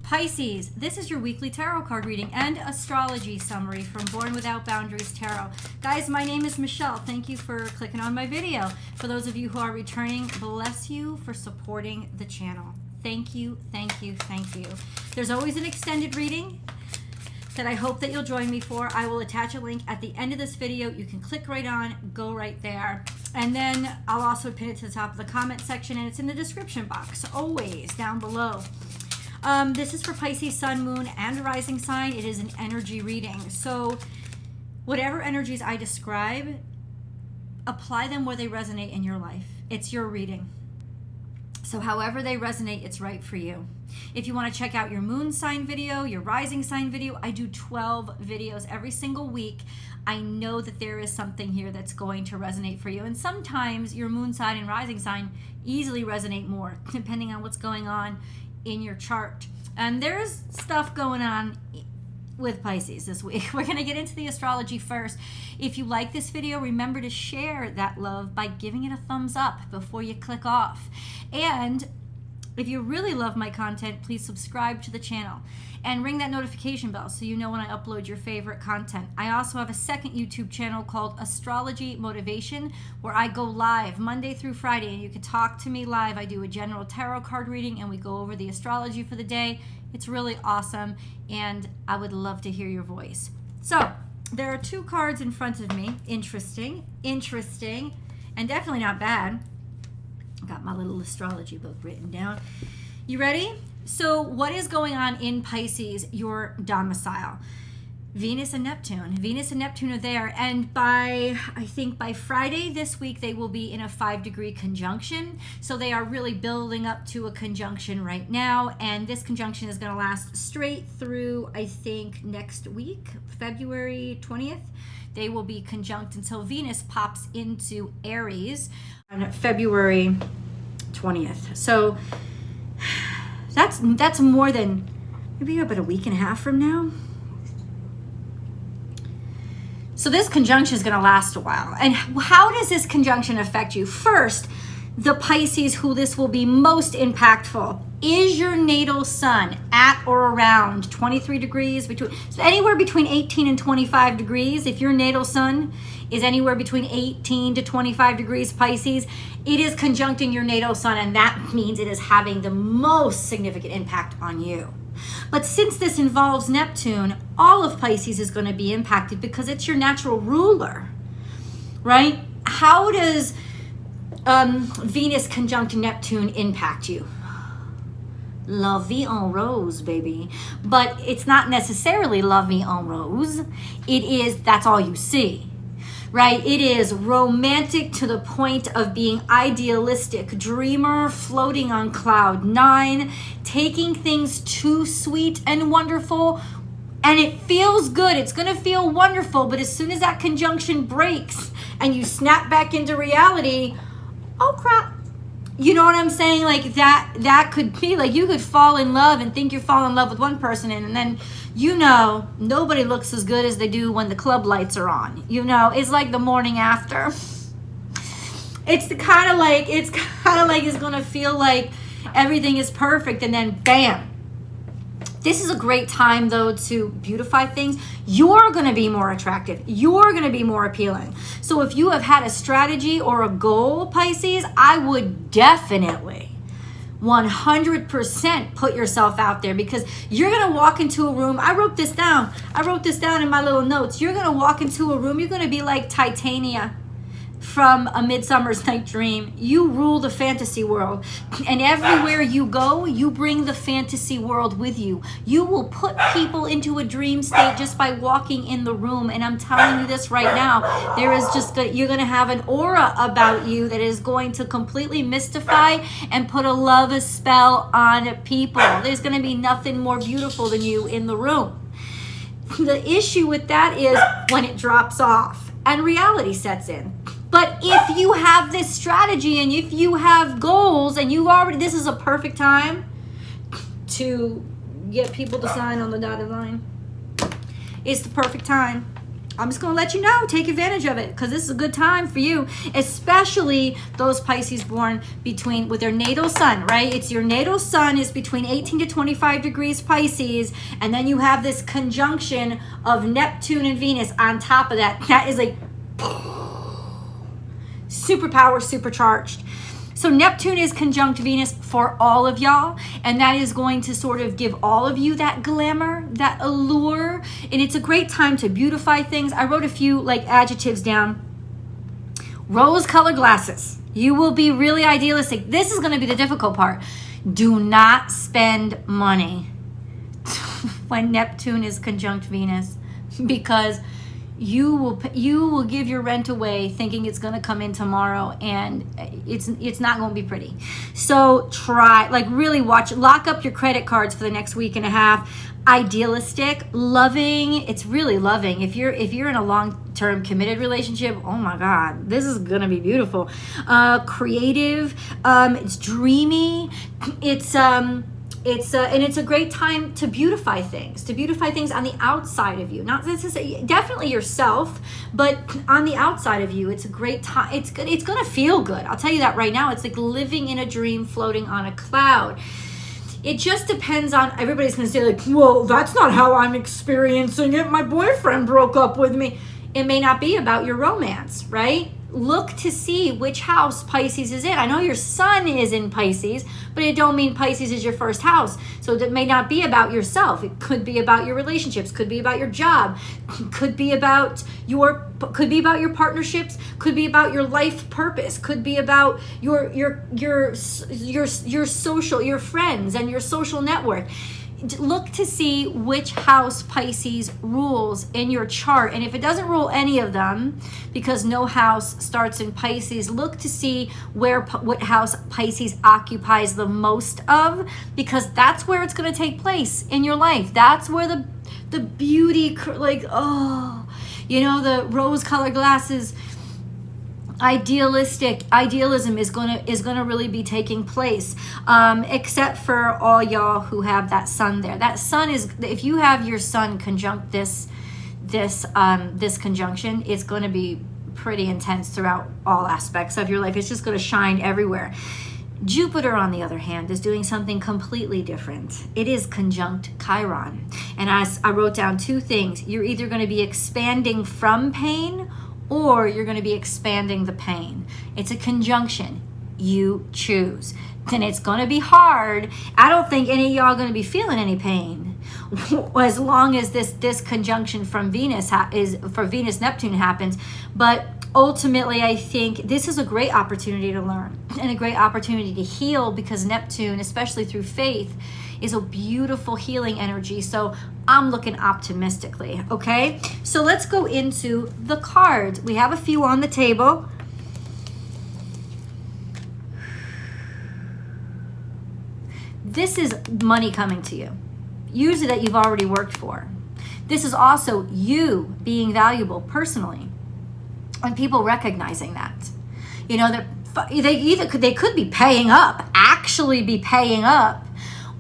Pisces, this is your weekly tarot card reading and astrology summary from Born Without Boundaries Tarot. Guys, my name is Michelle. Thank you for clicking on my video. For those of you who are returning, bless you for supporting the channel. Thank you, thank you, thank you. There's always an extended reading that I hope that you'll join me for. I will attach a link at the end of this video. You can click right on, go right there. And then I'll also pin it to the top of the comment section, and it's in the description box, always down below. This is for Pisces, Sun, Moon, and Rising sign. It is an energy reading. So whatever energies I describe, apply them where they resonate in your life. It's your reading. So however they resonate, it's right for you. If you want to check out your moon sign video, your rising sign video, I do 12 videos every single week. I know that there is something here that's going to resonate for you. And sometimes your moon sign and rising sign easily resonate more, depending on what's going on in your chart. And there's stuff going on with Pisces this week. We're going to get into the astrology first. If you like this video, remember to share that love by giving it a thumbs up before you click off. And if you really love my content, please subscribe to the channel and ring that notification bell so you know when I upload your favorite content. I also have a second YouTube channel called Astrology Motivation, where I go live Monday through Friday, and you can talk to me live. I do a general tarot card reading and we go over the astrology for the day. It's really awesome, and I would love to hear your voice. So there are two cards in front of me. Interesting, and definitely not bad. Got my little astrology book written down. You ready? So what is going on in Pisces, your domicile? Venus and Neptune. Venus and Neptune are there, and I think by Friday this week, they will be in a 5-degree conjunction. So they are really building up to a conjunction right now, and this conjunction is going to last straight through, I think, next week, February 20th. They will be conjunct until Venus pops into Aries on February 20th. So that's more than maybe about a week and a half from now. So this conjunction is going to last a while. And how does this conjunction affect you? First, the Pisces, who this will be most impactful, is your natal sun at or around 23 degrees, so anywhere between 18 and 25 degrees. If your natal sun is anywhere between 18 to 25 degrees Pisces, it is conjuncting your natal sun, and that means it is having the most significant impact on you. But since this involves Neptune, all of Pisces is going to be impacted because it's your natural ruler, right? How does Venus conjunct Neptune impact you? La vie en rose, baby. But it's not necessarily la vie en rose. It is, that's all you see, right? It is romantic to the point of being idealistic, dreamer, floating on cloud 9, taking things too sweet and wonderful, and it feels good. It's going to feel wonderful, but as soon as that conjunction breaks and you snap back into reality, oh crap. You know what I'm saying? Like that could be like you could fall in love and think you're falling in love with one person, and then nobody looks as good as they do when the club lights are on. It's like the morning after. It's kind of like it's gonna feel like everything is perfect, and then bam. This is a great time, though, to beautify things. You're going to be more attractive. You're going to be more appealing. So if you have had a strategy or a goal, Pisces, I would definitely 100% put yourself out there, because you're going to walk into a room. I wrote this down in my little notes. You're going to walk into a room. You're going to be like Titania from A Midsummer's Night Dream. You rule the fantasy world, and everywhere you go, you bring the fantasy world with you. You will put people into a dream state just by walking in the room, and I'm telling you this right now, you're going to have an aura about you that is going to completely mystify and put a love spell on people. There's going to be nothing more beautiful than you in the room. The issue with that is when it drops off and reality sets in. But if you have this strategy and if you have goals and this is a perfect time to get people to sign on the dotted line. It's the perfect time. I'm just going to let you know, take advantage of it, because this is a good time for you, especially those Pisces born with their natal sun, right? It's your natal sun is between 18 to 25 degrees Pisces, and then you have this conjunction of Neptune and Venus on top of that. That is like superpower, supercharged. So Neptune is conjunct Venus for all of y'all, and that is going to sort of give all of you that glamour, that allure, and it's a great time to beautify things. I wrote a few like adjectives down. Rose-colored glasses. You will be really idealistic. This is going to be the difficult part. Do not spend money when Neptune is conjunct Venus, because you will give your rent away thinking it's going to come in tomorrow, and it's not going to be pretty. So try, like, really lock up your credit cards for the next week and a half. Idealistic, loving, it's really loving. If you're in a long-term committed relationship, oh my God, this is going to be beautiful. Creative, it's dreamy, and it's a great time to beautify things on the outside of you. Not necessarily, definitely yourself, but on the outside of you, it's a great time. It's good. It's going to feel good. I'll tell you that right now. It's like living in a dream, floating on a cloud. It just depends on, everybody's going to say like, well, that's not how I'm experiencing it. My boyfriend broke up with me. It may not be about your romance, right? Look to see which house Pisces is in. I know your sun is in Pisces, but it don't mean Pisces is your first house. So that may not be about yourself. It could be about your relationships, could be about your job, could be about your partnerships, could be about your life purpose, could be about your social, your friends and your social network. Look to see which house Pisces rules in your chart, and if it doesn't rule any of them, because no house starts in Pisces, look to see what house Pisces occupies the most of, because that's where it's going to take place in your life. That's where the beauty, like, the rose-colored glasses, idealism is gonna really be taking place, except for all y'all who have that sun there. That sun is, if you have your sun conjunct this conjunction, it's going to be pretty intense throughout all aspects of your life. It's just going to shine everywhere. Jupiter, on the other hand, is doing something completely different. It is conjunct Chiron, and as I wrote down two things, you're either going to be expanding from pain, or you're going to be expanding the pain. It's a conjunction. You choose. And it's going to be hard. I don't think any of y'all are going to be feeling any pain as long as this conjunction from Venus Venus Neptune happens. But ultimately, I think this is a great opportunity to learn and a great opportunity to heal, because Neptune, especially through faith, is a beautiful healing energy. So I'm looking optimistically, okay? So let's go into the cards. We have a few on the table. This is money coming to you, usually that you've already worked for. This is also you being valuable personally, and people recognizing that. You know, they could be paying up, actually be paying up,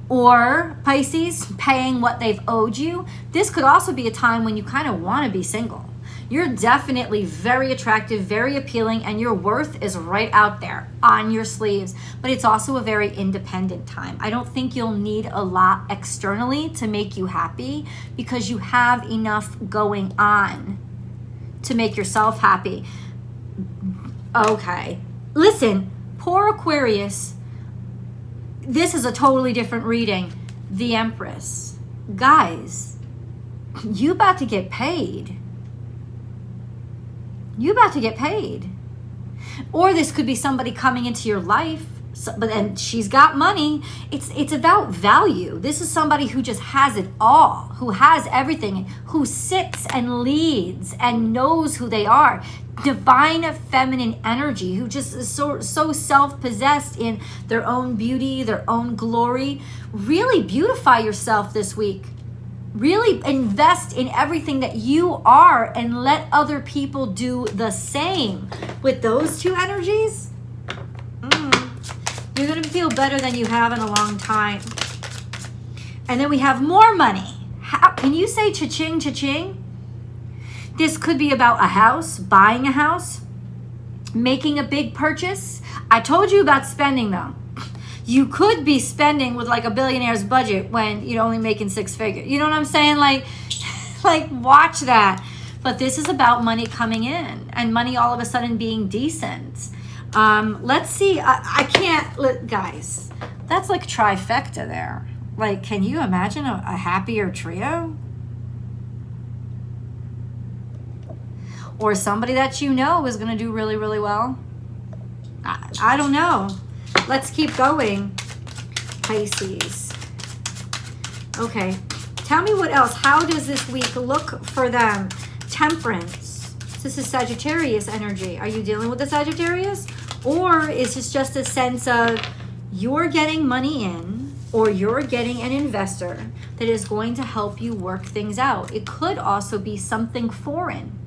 or Pisces, paying what they've owed you. This could also be a time when you kind of want to be single. You're definitely very attractive, very appealing, and your worth is right out there on your sleeves. But it's also a very independent time. I don't think you'll need a lot externally to make you happy, because you have enough going on to make yourself happy. Okay, listen, poor Aquarius. This is a totally different reading. The Empress. Guys, you about to get paid. You about to get paid. Or this could be somebody coming into your life, but then she's got money. It's about value. This is somebody who just has it all, who has everything, who sits and leads and knows who they are. Divine feminine energy, who just is so self-possessed in their own beauty, their own glory. Really beautify yourself this week. Really invest in everything that you are, and let other people do the same. With those two energies, you're going to feel better than you have in a long time. And then we have more money. How can you say cha-ching, cha-ching? This could be about a house, buying a house, making a big purchase. I told you about spending though. You could be spending with like a billionaire's budget when you're only making 6 figures. You know what I'm saying? Like watch that. But this is about money coming in and money all of a sudden being decent. Let's see. I can't, guys, that's like trifecta there. Like, can you imagine a happier trio? Or somebody that you know is going to do really, really well? I don't know. Let's keep going, Pisces. Okay. Tell me what else. How does this week look for them? Temperance. This is Sagittarius energy. Are you dealing with the Sagittarius? Or is this just a sense of you're getting money in, or you're getting an investor that is going to help you work things out? It could also be something foreign.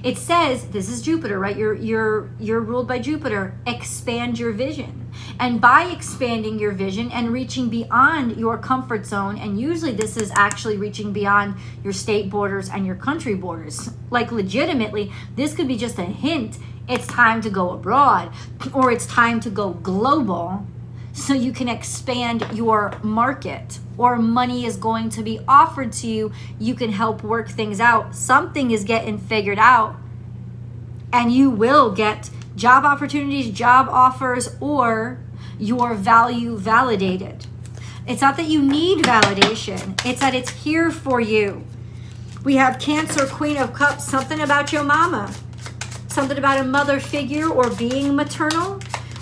It says, this is Jupiter, right? You're ruled by Jupiter. Expand your vision. And by expanding your vision and reaching beyond your comfort zone, and usually this is actually reaching beyond your state borders and your country borders. Like legitimately, this could be just a hint. It's time to go abroad, or it's time to go global so you can expand your market, or money is going to be offered to you. You can help work things out. Something is getting figured out, and you will get job opportunities, job offers, or your value validated. It's not that you need validation. It's that it's here for you. We have Cancer, Queen of Cups, something about your mama, something about a mother figure, or being maternal,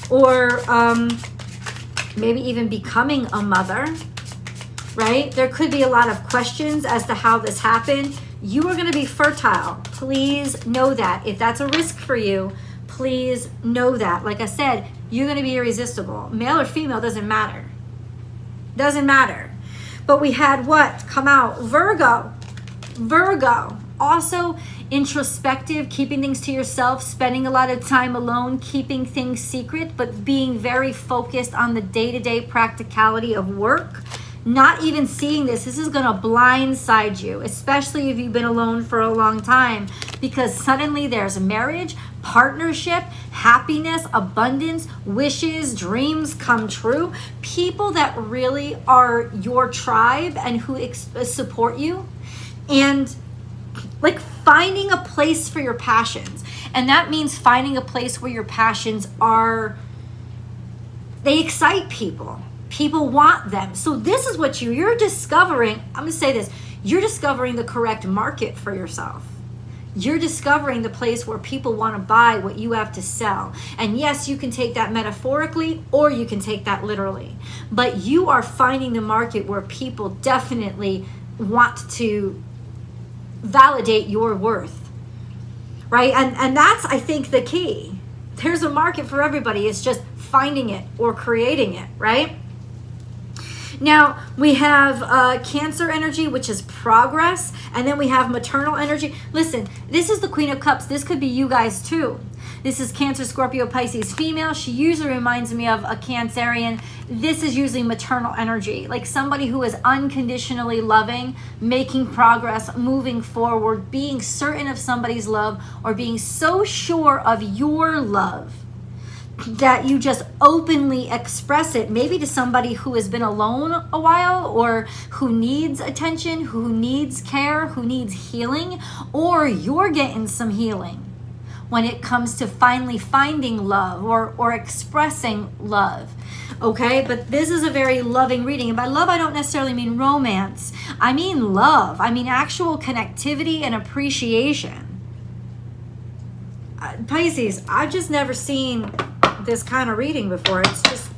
or maybe even becoming a mother, right? There could be a lot of questions as to how this happened. You are going to be fertile. Please know that. If that's a risk for you, please know that. Like I said, you're going to be irresistible. Male or female, doesn't matter. Doesn't matter. But we had what come out? Virgo. Virgo. Also introspective, keeping things to yourself, spending a lot of time alone, keeping things secret, but being very focused on the day-to-day practicality of work. Not even seeing this. This is going to blindside you, especially if you've been alone for a long time, because suddenly there's marriage, partnership, happiness, abundance, wishes, dreams come true. People that really are your tribe and who support you. And like finding a place for your passions. And that means finding a place where your passions are, they excite people. People want them. So this is what you're discovering. I'm going to say this. You're discovering the correct market for yourself. You're discovering the place where people want to buy what you have to sell. And yes, you can take that metaphorically, or you can take that literally. But you are finding the market where people definitely want to validate your worth, right? And that's, I think, the key. There's a market for everybody. It's just finding it or creating it, right? Now, we have Cancer energy, which is progress. And then we have maternal energy. Listen, this is the Queen of Cups. This could be you guys too. This is Cancer, Scorpio, Pisces female. She usually reminds me of a Cancerian. This is usually maternal energy, like somebody who is unconditionally loving, making progress, moving forward, being certain of somebody's love, or being so sure of your love that you just openly express it, maybe to somebody who has been alone a while, or who needs attention, who needs care, who needs healing, or you're getting some healing when it comes to finally finding love or expressing love. Okay, but this is a very loving reading. And by love, I don't necessarily mean romance. I mean love. I mean actual connectivity and appreciation. Pisces, I've just never seen this kind of reading before.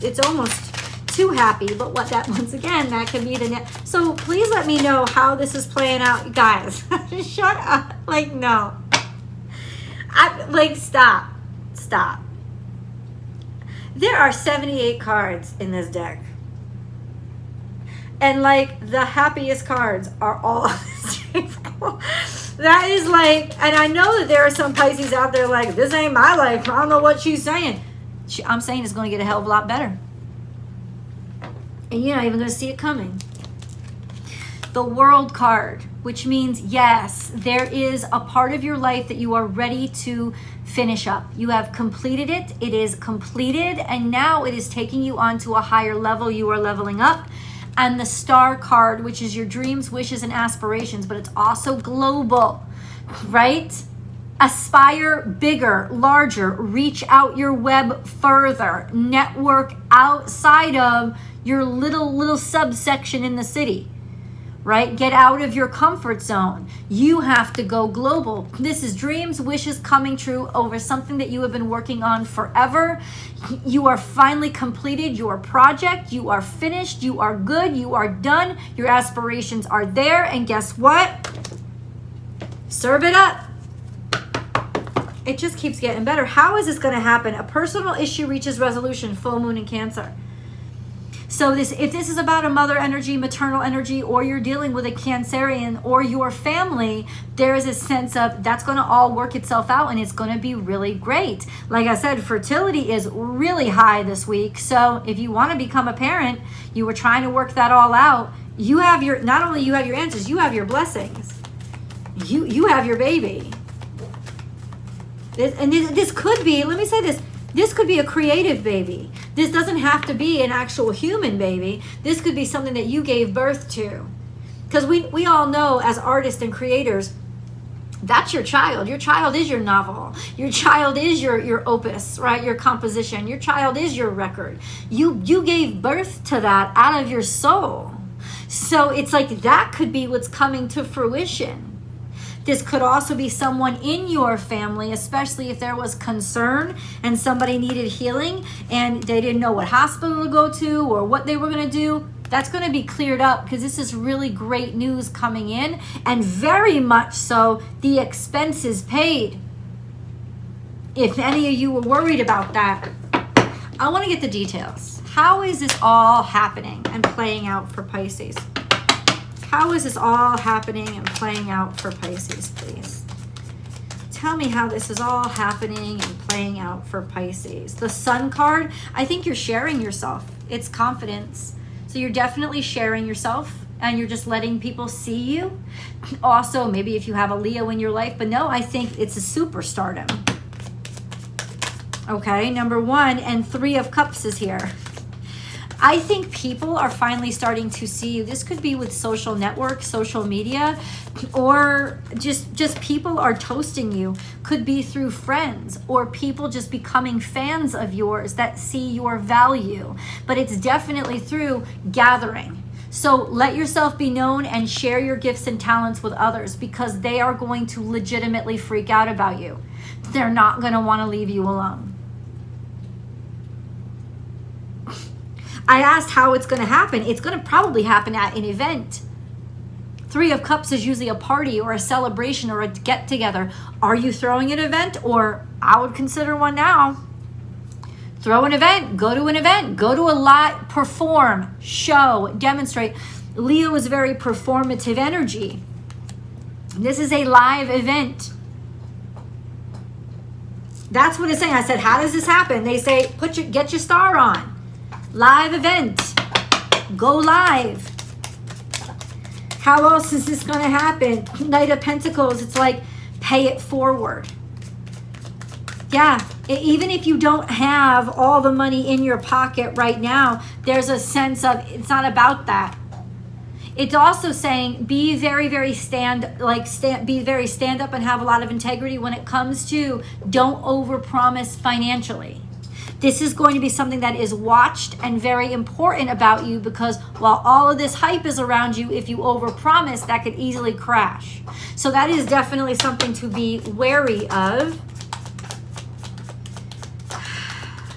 It's almost too happy. But what that, once again, that could be the net. So please let me know how this is playing out, guys. Shut up. Like, no. Stop. There are 78 cards in this deck. And like the happiest cards are all on this table. That is like, and I know that there are some Pisces out there like, this ain't my life. I don't know what she's saying. I'm saying it's going to get a hell of a lot better. And you're not even going to see it coming. the World card, which means yes, there is a part of your life that you are ready to finish up. You have completed it. It is completed, and now it is taking you on to a higher level. You are leveling up. And the Star card, which is your dreams, wishes, and aspirations, but it's also global, right? Aspire bigger, larger, reach out your web further, network outside of your little subsection in the city, right? Get out of your comfort zone. You have to go global. This is dreams, wishes coming true over something that you have been working on forever. You are finally completed your project. You are finished. You are good. You are done. Your aspirations are there. And guess what? Serve it up. It just keeps getting better. How is this going to happen? A personal issue reaches resolution, full moon in Cancer. So if this is about a mother energy, maternal energy, or you're dealing with a Cancerian or your family, there is a sense of that's going to all work itself out, and it's going to be really great. Like I said, fertility is really high this week. So if you want to become a parent, you were trying to work that all out, you have your, not only you have your answers, you have your blessings. You have your baby. This could be, let me say this could be a creative baby. This doesn't have to be an actual human baby. This could be something that you gave birth to. Because we all know as artists and creators, that's your child. Your child is your novel. Your child is your opus, right? Your composition. Your child is your record. You gave birth to that out of your soul. So it's like that could be what's coming to fruition. This could also be someone in your family, especially if there was concern and somebody needed healing and they didn't know what hospital to go to or what they were going to do. That's going to be cleared up because this is really great news coming in, and very much so the expenses paid. If any of you were worried about that, I want to get the details. How is this all happening and playing out for Pisces? How is this all happening and playing out for Pisces, please? Tell me how this is all happening and playing out for Pisces. The Sun card, I think you're sharing yourself. It's confidence. So you're definitely sharing yourself and you're just letting people see you. Also, maybe if you have a Leo in your life, but no, I think it's a superstardom. Okay, number 1, and 3 of Cups is here. I think people are finally starting to see you. This could be with social networks, social media, or just people are toasting you. Could be through friends or people just becoming fans of yours that see your value. But it's definitely through gathering. So let yourself be known and share your gifts and talents with others, because they are going to legitimately freak out about you. They're not going to want to leave you alone. I asked how it's going to happen. It's going to probably happen at an event. 3 of Cups is usually a party or a celebration or a get-together. Are you throwing an event? Or I would consider one now. Throw an event. Go to an event. Go to a live, perform, show, demonstrate. Leo is very performative energy. This is a live event. That's what it's saying. I said, how does this happen? They say, get your star on. Live event. Go live. How else is this going to happen? Knight of Pentacles. It's like pay it forward. Yeah. Even if you don't have all the money in your pocket right now, there's a sense of it's not about that. It's also saying be very stand up and have a lot of integrity when it comes to don't overpromise financially. This is going to be something that is watched and very important about you, because while all of this hype is around you, if you overpromise, that could easily crash. So that is definitely something to be wary of.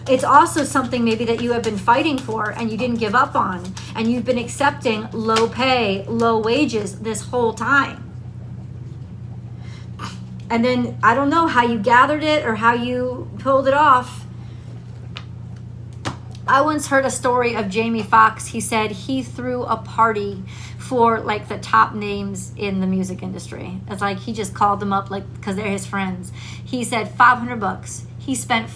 It's also something maybe that you have been fighting for and you didn't give up on, and you've been accepting low pay, low wages this whole time. And then I don't know how you gathered it or how you pulled it off. I once heard a story of Jamie Foxx. He said he threw a party for like the top names in the music industry. It's like he just called them up like because they're his friends. He said $500. He spent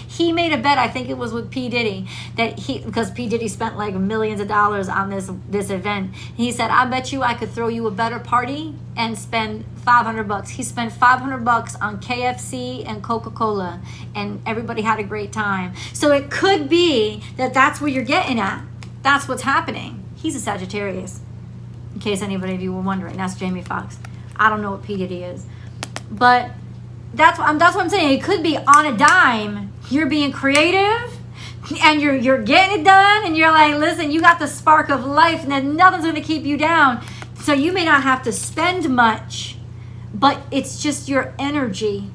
he made a bet, I think it was with P. Diddy, because P. Diddy spent like millions of dollars on this event. He said, I bet you I could throw you a better party and spend $500. He spent $500 on KFC and Coca-Cola, and everybody had a great time. So it could be that that's where you're getting at. That's what's happening. He's a Sagittarius, in case anybody of you were wondering. That's Jamie Foxx. I don't know what P. Diddy is, but that's what I'm saying. It could be on a dime. You're being creative, and you're getting it done, and you're like, listen, you got the spark of life, and then nothing's going to keep you down. So you may not have to spend much, but it's just your energy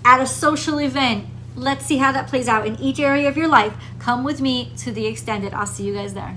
at a social event. Let's see how that plays out in each area of your life. Come with me to the extended. I'll see you guys there.